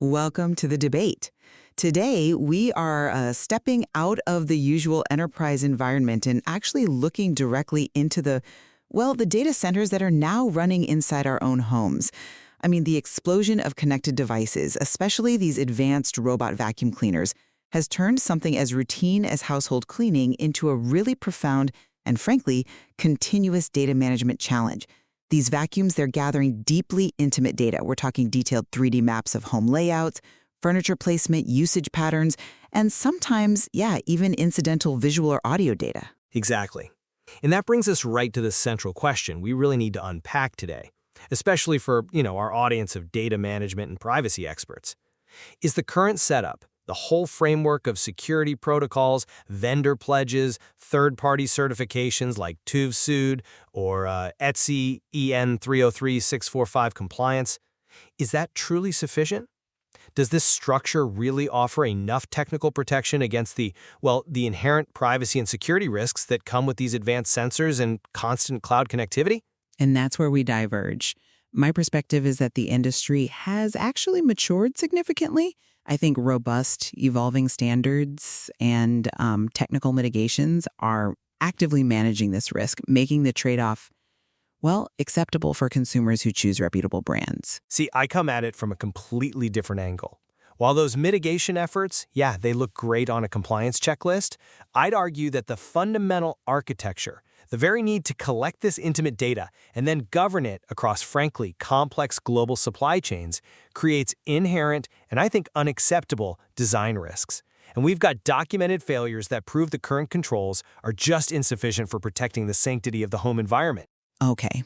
Welcome to the debate. Today, we are stepping out of the usual enterprise environment and actually looking directly into the data centers that are now running inside our own homes. I mean, the explosion of connected devices, especially these advanced robot vacuum cleaners, has turned something as routine as household cleaning into a really profound and, frankly, continuous data management challenge. These vacuums, they're gathering deeply intimate data. We're talking detailed 3D maps of home layouts, furniture placement, usage patterns, and sometimes, even incidental visual or audio data. Exactly. And that brings us right to the central question we really need to unpack today, especially for, our audience of data management and privacy experts. Is the current setup, the whole framework of security protocols, vendor pledges, third-party certifications like TÜV SÜD or ETSI EN 303645 compliance, is that truly sufficient? Does this structure really offer enough technical protection against the inherent privacy and security risks that come with these advanced sensors and constant cloud connectivity? And that's where we diverge. My perspective is that the industry has actually matured significantly. I think robust, evolving standards and technical mitigations are actively managing this risk, making the trade-off, acceptable for consumers who choose reputable brands. See, I come at it from a completely different angle. While those mitigation efforts, they look great on a compliance checklist, I'd argue that the fundamental architecture, the very need to collect this intimate data and then govern it across, frankly, complex global supply chains, creates inherent and I think unacceptable design risks. And we've got documented failures that prove the current controls are just insufficient for protecting the sanctity of the home environment. Okay,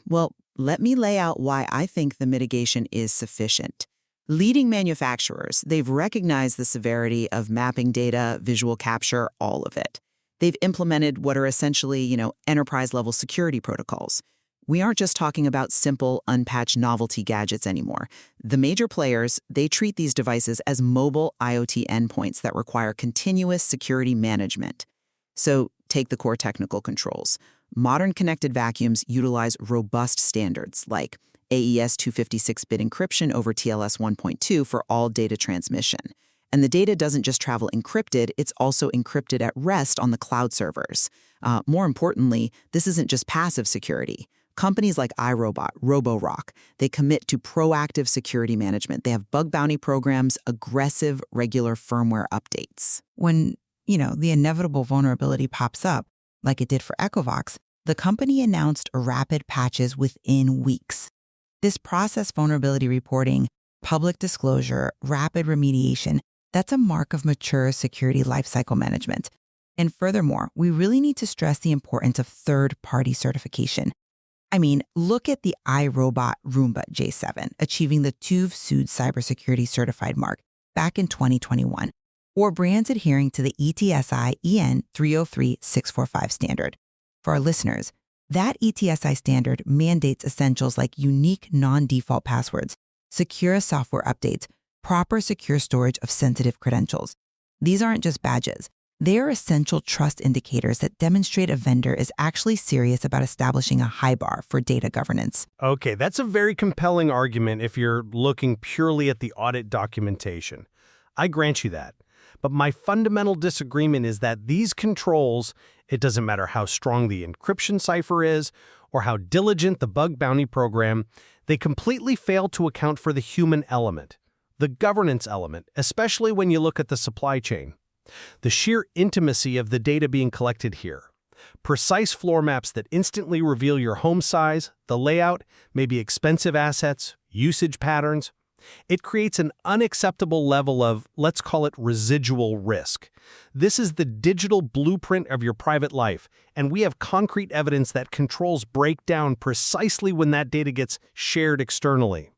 let me lay out why I think the mitigation is sufficient. Leading manufacturers, they've recognized the severity of mapping data, visual capture, all of it. They've implemented what are essentially, enterprise-level security protocols. We aren't just talking about simple, unpatched novelty gadgets anymore. The major players, they treat these devices as mobile IoT endpoints that require continuous security management. So take the core technical controls. Modern connected vacuums utilize robust standards like AES 256-bit encryption over TLS 1.2 for all data transmission. And the data doesn't just travel encrypted, it's also encrypted at rest on the cloud servers. More importantly, this isn't just passive security. Companies like iRobot, Roborock, they commit to proactive security management. They have bug bounty programs, aggressive, regular firmware updates. When, the inevitable vulnerability pops up, like it did for Echovox, the company announced rapid patches within weeks. This process vulnerability reporting, public disclosure, rapid remediation, that's a mark of mature security lifecycle management. And furthermore, we really need to stress the importance of third-party certification. I mean, look at the iRobot Roomba J7 achieving the TÜV SÜD cybersecurity certified mark back in 2021, or brands adhering to the ETSI EN 303645 standard. For our listeners, that ETSI standard mandates essentials like unique non-default passwords, secure software updates, proper secure storage of sensitive credentials. These aren't just badges. They are essential trust indicators that demonstrate a vendor is actually serious about establishing a high bar for data governance. Okay, that's a very compelling argument if you're looking purely at the audit documentation. I grant you that. But my fundamental disagreement is that these controls, it doesn't matter how strong the encryption cipher is or how diligent the bug bounty program, they completely fail to account for the human element, the governance element, especially when you look at the supply chain. The sheer intimacy of the data being collected here. Precise floor maps that instantly reveal your home size, the layout, maybe expensive assets, usage patterns. It creates an unacceptable level of, let's call it, residual risk. This is the digital blueprint of your private life, and we have concrete evidence that controls break down precisely when that data gets shared externally.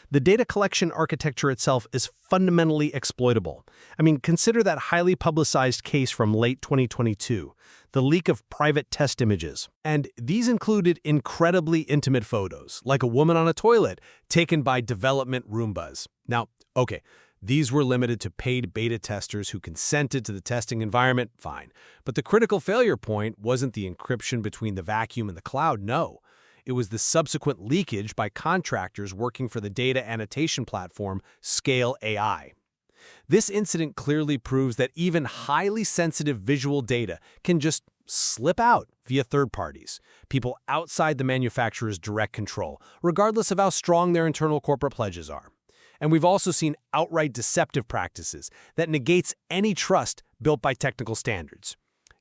The data collection architecture itself is fundamentally exploitable. I mean, consider that highly publicized case from late 2022, the leak of private test images. And these included incredibly intimate photos, like a woman on a toilet, taken by development Roombas. Now, okay, these were limited to paid beta testers who consented to the testing environment, fine. But the critical failure point wasn't the encryption between the vacuum and the cloud, no. It was the subsequent leakage by contractors working for the data annotation platform Scale AI. This incident clearly proves that even highly sensitive visual data can just slip out via third parties, people outside the manufacturer's direct control, regardless of how strong their internal corporate pledges are. And we've also seen outright deceptive practices that negates any trust built by technical standards.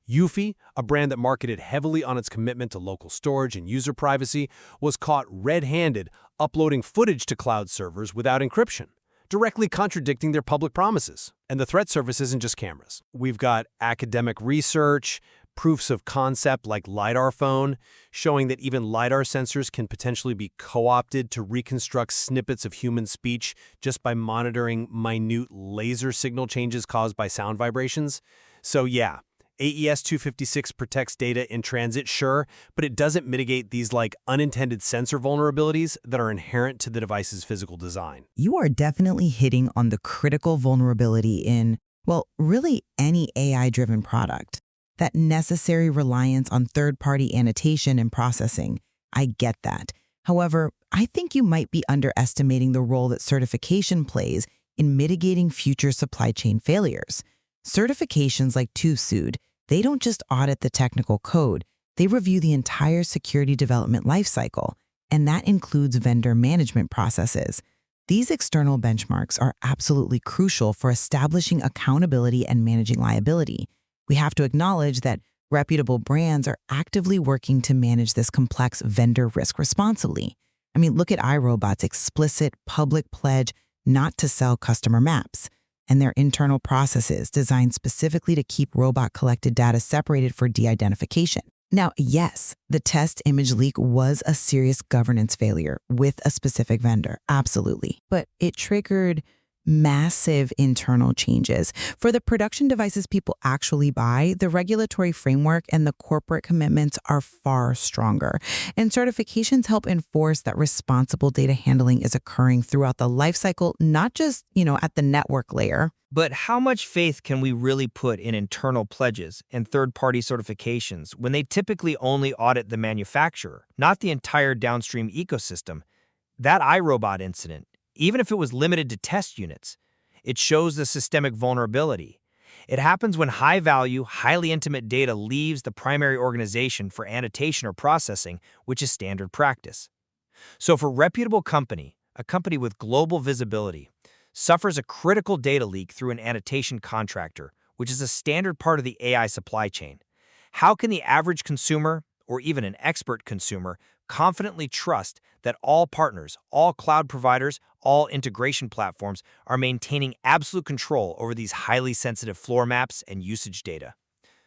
Eufy, a brand that marketed heavily on its commitment to local storage and user privacy, was caught red-handed uploading footage to cloud servers without encryption, directly contradicting their public promises. And the threat surface isn't just cameras. We've got academic research, proofs of concept like LiDAR phone, showing that even LiDAR sensors can potentially be co-opted to reconstruct snippets of human speech just by monitoring minute laser signal changes caused by sound vibrations. So yeah, AES 256 protects data in transit, sure, but it doesn't mitigate these unintended sensor vulnerabilities that are inherent to the device's physical design. You are definitely hitting on the critical vulnerability in, well, really any AI-driven product. That necessary reliance on third-party annotation and processing. I get that. However, I think you might be underestimating the role that certification plays in mitigating future supply chain failures. Certifications like TÜV-SÜD, they don't just audit the technical code, they review the entire security development lifecycle, and that includes vendor management processes. These external benchmarks are absolutely crucial for establishing accountability and managing liability. We have to acknowledge that reputable brands are actively working to manage this complex vendor risk responsibly. I mean, look at iRobot's explicit public pledge not to sell customer maps, and their internal processes designed specifically to keep robot-collected data separated for de-identification. Now, yes, the test image leak was a serious governance failure with a specific vendor, absolutely. But it triggered massive internal changes. For the production devices people actually buy, the regulatory framework and the corporate commitments are far stronger. And certifications help enforce that responsible data handling is occurring throughout the lifecycle, not just, at the network layer. But how much faith can we really put in internal pledges and third-party certifications when they typically only audit the manufacturer, not the entire downstream ecosystem? That iRobot incident, even if it was limited to test units, it shows the systemic vulnerability. It happens when high-value, highly intimate data leaves the primary organization for annotation or processing, which is standard practice. So if a reputable company, a company with global visibility, suffers a critical data leak through an annotation contractor, which is a standard part of the AI supply chain, how can the average consumer, or even an expert consumer, confidently trust that all partners, all cloud providers, all integration platforms are maintaining absolute control over these highly sensitive floor maps and usage data?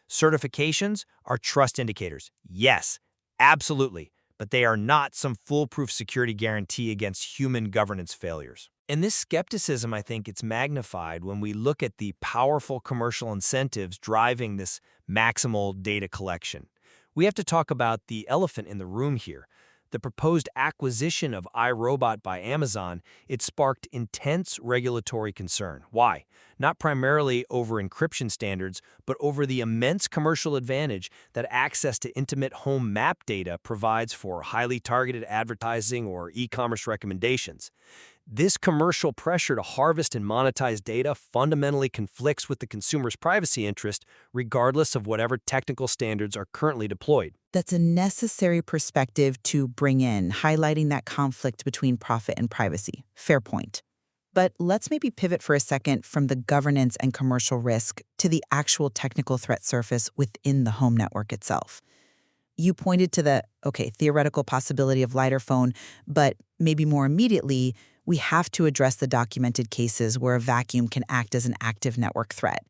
Certifications are trust indicators. Yes, absolutely, but they are not some foolproof security guarantee against human governance failures. And this skepticism, I think, it's magnified when we look at the powerful commercial incentives driving this maximal data collection. We have to talk about the elephant in the room here. The proposed acquisition of iRobot by Amazon, it sparked intense regulatory concern. Why? Not primarily over encryption standards, but over the immense commercial advantage that access to intimate home map data provides for highly targeted advertising or e-commerce recommendations. This commercial pressure to harvest and monetize data fundamentally conflicts with the consumer's privacy interest, regardless of whatever technical standards are currently deployed. That's a necessary perspective to bring in, highlighting that conflict between profit and privacy. Fair point. But let's maybe pivot for a second from the governance and commercial risk to the actual technical threat surface within the home network itself. You pointed to the, theoretical possibility of LiDAR phone, but maybe more immediately, we have to address the documented cases where a vacuum can act as an active network threat.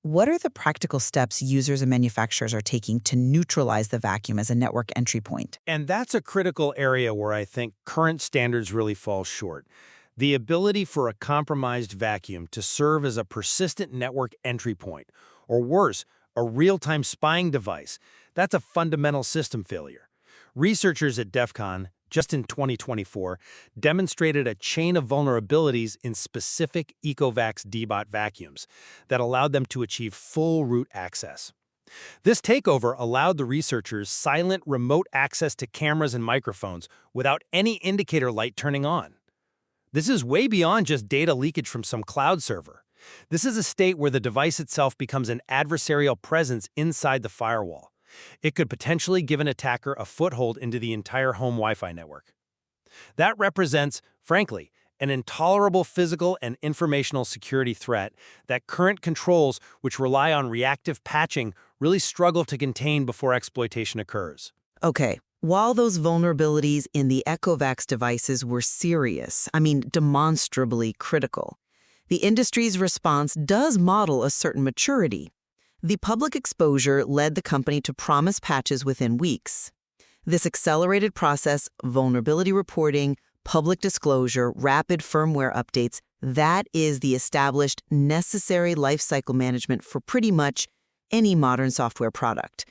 What are the practical steps users and manufacturers are taking to neutralize the vacuum as a network entry point? And that's a critical area where I think current standards really fall short. The ability for a compromised vacuum to serve as a persistent network entry point, or worse, a real-time spying device, that's a fundamental system failure. Researchers at DEF CON, just in 2024, demonstrated a chain of vulnerabilities in specific Ecovacs DBot vacuums that allowed them to achieve full root access. This takeover allowed the researchers silent remote access to cameras and microphones without any indicator light turning on. This is way beyond just data leakage from some cloud server. This is a state where the device itself becomes an adversarial presence inside the firewall. It could potentially give an attacker a foothold into the entire home Wi-Fi network. That represents, frankly, an intolerable physical and informational security threat that current controls, which rely on reactive patching, really struggle to contain before exploitation occurs. Okay, while those vulnerabilities in the Echovax devices were serious, demonstrably critical, the industry's response does model a certain maturity. The public exposure led the company to promise patches within weeks. This accelerated process, vulnerability reporting, public disclosure, rapid firmware updates, that is the established, necessary lifecycle management for pretty much any modern software product.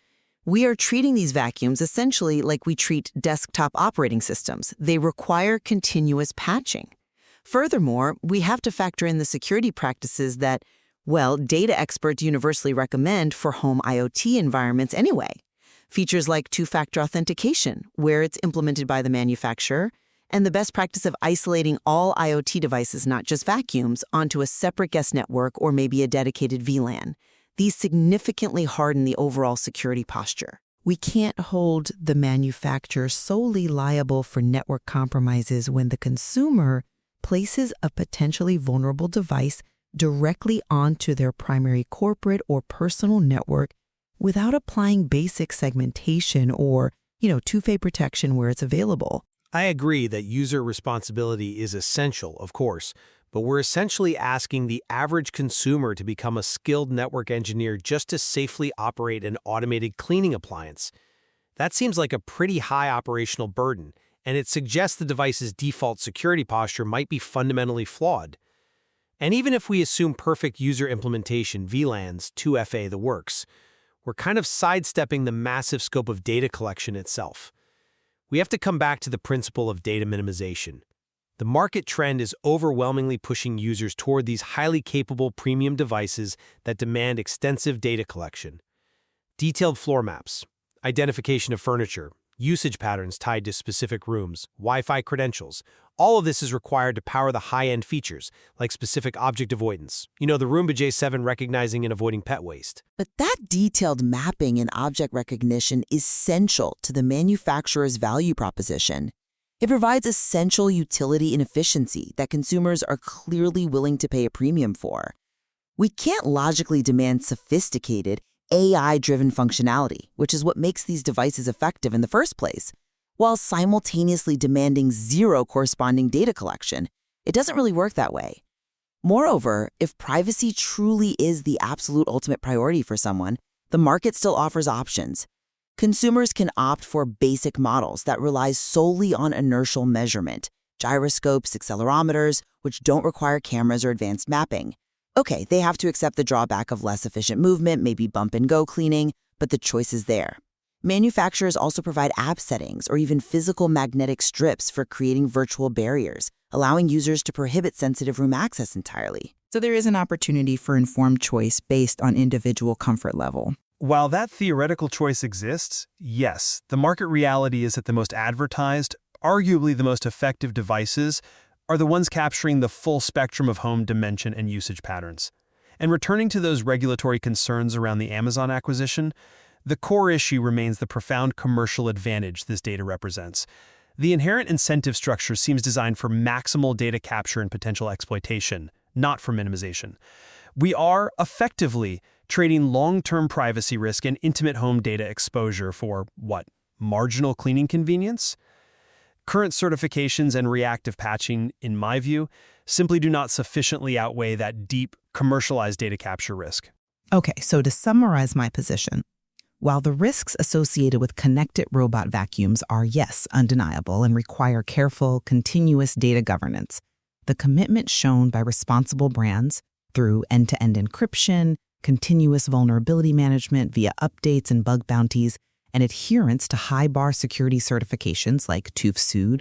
We are treating these vacuums essentially like we treat desktop operating systems. They require continuous patching. Furthermore, we have to factor in the security practices that, data experts universally recommend for home IoT environments anyway. Features like two-factor authentication, where it's implemented by the manufacturer, and the best practice of isolating all IoT devices, not just vacuums, onto a separate guest network or maybe a dedicated VLAN. These significantly harden the overall security posture. We can't hold the manufacturer solely liable for network compromises when the consumer places a potentially vulnerable device directly onto their primary corporate or personal network without applying basic segmentation or, two-phase protection where it's available. I agree that user responsibility is essential, of course, but we're essentially asking the average consumer to become a skilled network engineer just to safely operate an automated cleaning appliance. That seems like a pretty high operational burden, and it suggests the device's default security posture might be fundamentally flawed. And even if we assume perfect user implementation, VLANs, 2FA, the works, we're kind of sidestepping the massive scope of data collection itself. We have to come back to the principle of data minimization. The market trend is overwhelmingly pushing users toward these highly capable premium devices that demand extensive data collection. Detailed floor maps, identification of furniture, usage patterns tied to specific rooms, Wi-Fi credentials, all of this is required to power the high-end features, like specific object avoidance. The Roomba J7 recognizing and avoiding pet waste. But that detailed mapping and object recognition is essential to the manufacturer's value proposition. It provides essential utility and efficiency that consumers are clearly willing to pay a premium for. We can't logically demand sophisticated, AI-driven functionality, which is what makes these devices effective in the first place, while simultaneously demanding zero corresponding data collection. It doesn't really work that way. Moreover, if privacy truly is the absolute ultimate priority for someone, the market still offers options. Consumers can opt for basic models that rely solely on inertial measurement, gyroscopes, accelerometers, which don't require cameras or advanced mapping. Okay, they have to accept the drawback of less efficient movement, maybe bump-and-go cleaning, but the choice is there. Manufacturers also provide app settings or even physical magnetic strips for creating virtual barriers, allowing users to prohibit sensitive room access entirely. So there is an opportunity for informed choice based on individual comfort level. While that theoretical choice exists, yes, the market reality is that the most advertised, arguably the most effective devices are the ones capturing the full spectrum of home dimension and usage patterns. And returning to those regulatory concerns around the Amazon acquisition, the core issue remains the profound commercial advantage this data represents. The inherent incentive structure seems designed for maximal data capture and potential exploitation, not for minimization. We are, effectively, trading long-term privacy risk and intimate home data exposure for, marginal cleaning convenience? Current certifications and reactive patching, in my view, simply do not sufficiently outweigh that deep, commercialized data capture risk. Okay, so to summarize my position, while the risks associated with connected robot vacuums are, yes, undeniable and require careful, continuous data governance, the commitment shown by responsible brands through end-to-end encryption, continuous vulnerability management via updates and bug bounties, and adherence to high-bar security certifications like TÜV SÜD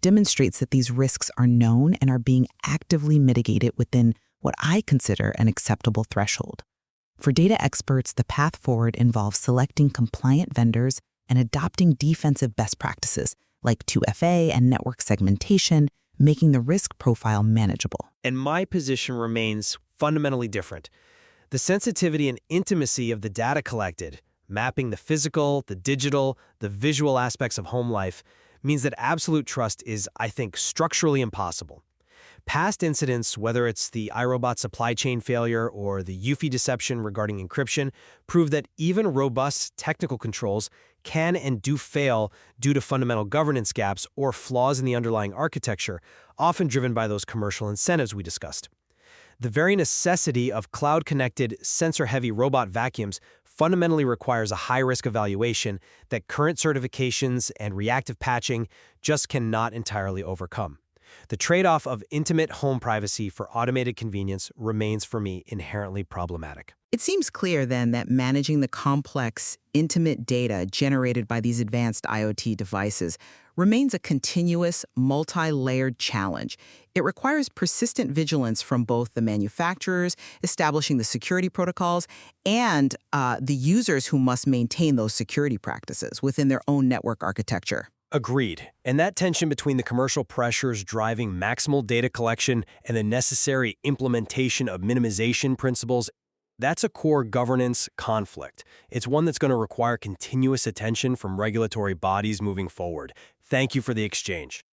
demonstrates that these risks are known and are being actively mitigated within what I consider an acceptable threshold. For data experts, the path forward involves selecting compliant vendors and adopting defensive best practices like 2FA and network segmentation, making the risk profile manageable. And my position remains fundamentally different. The sensitivity and intimacy of the data collected, mapping the physical, the digital, the visual aspects of home life, means that absolute trust is, I think, structurally impossible. Past incidents, whether it's the iRobot supply chain failure or the Eufy deception regarding encryption, prove that even robust technical controls can and do fail due to fundamental governance gaps or flaws in the underlying architecture, often driven by those commercial incentives we discussed. The very necessity of cloud-connected, sensor-heavy robot vacuums fundamentally requires a high-risk evaluation that current certifications and reactive patching just cannot entirely overcome. The trade-off of intimate home privacy for automated convenience remains, for me, inherently problematic. It seems clear, then, that managing the complex, intimate data generated by these advanced IoT devices remains a continuous, multi-layered challenge. It requires persistent vigilance from both the manufacturers, establishing the security protocols, and the users who must maintain those security practices within their own network architecture. Agreed. And that tension between the commercial pressures driving maximal data collection and the necessary implementation of minimization principles, that's a core governance conflict. It's one that's going to require continuous attention from regulatory bodies moving forward. Thank you for the exchange.